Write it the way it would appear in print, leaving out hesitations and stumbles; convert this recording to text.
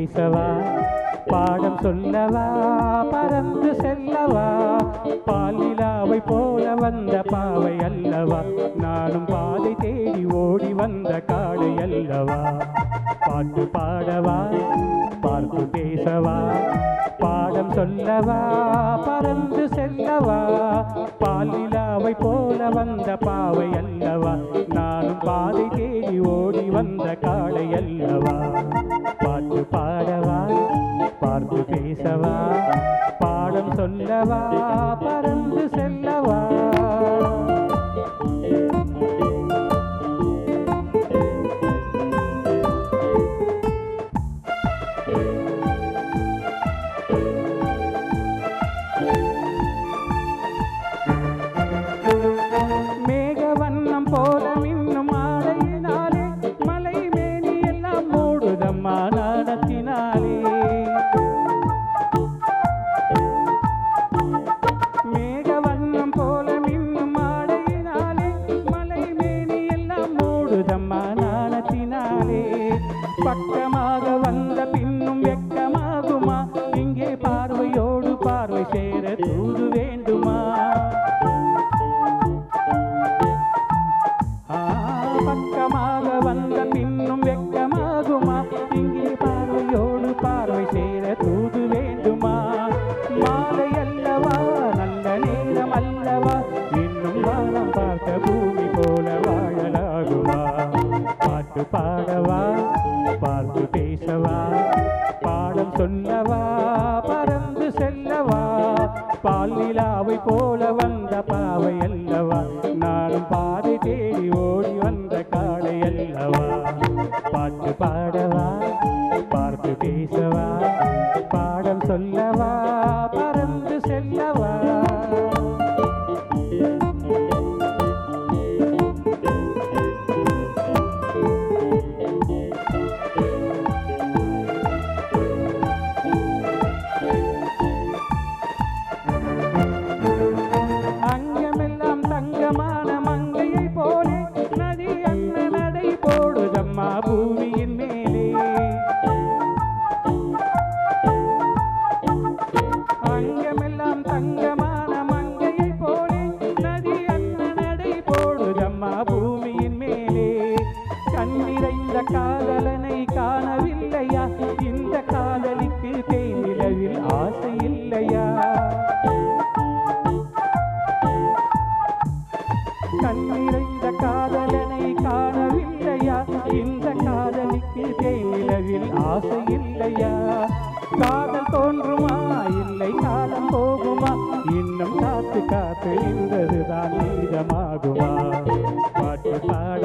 பேசவா பாடம் சொல்லவா பறந்து செல்லவா பாலிலாவை போல வந்த பாவை அல்லவா நானும் பாதை தேடி ஓடி வந்த காடை அல்லவா பாட்டு பாடவா பார்த்து பேசவா பாடம் சொல்லவா பறந்து செல்லவா பாலிலாவை போல வந்த பாவை அல்லவா நானும் பாதை தேடி ஓடி வந்த காடை அல்லவா பாட்டு பாடவா பார்த்து பேசவா பாடம் சொல்லவா பறந்து செல்லவா மேகவண்ணம் போல மின்னும் ஆடையினாலே மலை மேனி எல்லாம் மூடுதம்மா நாடத்தினாலே மேகவண்ணம் போல மின்னும் ஆடையினாலே மலை மேனி எல்லாம் மூடுதம்மா நாடத்தினாலே பக்கமாக வந்த பின்னும் வெக்கமாகுமா இங்கே பார்வையோடு பார்வை சேர தூது வேண்டுமா பக்கமாக வந்த பின்னும் வெக்கமாகுமா இங்கே பார்வையோடு பார்வை சேர தூது வேண்டுமா மாலை அல்லவா நல்ல நேரம் அல்லவா இன்னும் வானம் பார்த்த பூமி போல வாழலாகுமா பாட்டு பாடவா பார்த்து பேசவா பாடம் சொல்லவா பறந்து செல்லவா பாலிலாவை போல வந்த பாவை அல்லவா நானும் பாதை தேடி ஓடி வந்த காடை அல்லவா பாட்டு பாடவா பார்த்து பேசவா பாடம் சொல்லவா பறந்து செல்லவா அங்கமெல்லாம் தங்கமான மங்கையை போலே நதி அண்ண நடை போடுதம்மா பூமியின் மேலே அங்கமெல்லாம் தங்கமான மங்கையை போலே நதி அண்ண நடை போடுதம்மா பூமியின் மேலே கண்ணிறைந்த காதலனை காணவில்லையா இந்த காதலிக்கு தேனிலவில் ஆசை இல்லையா கண்ணிறைந்த காதலனை காணவில்லையா இந்த காதலிக்கு தேனிலவில் ஆசை இல்லையா காதல் தோன்றுமா இல்லை காலம் போகுமா இன்னும் காத்து காத்து இருந்ததுதான் நீதமாகுமா பாட்டு பாட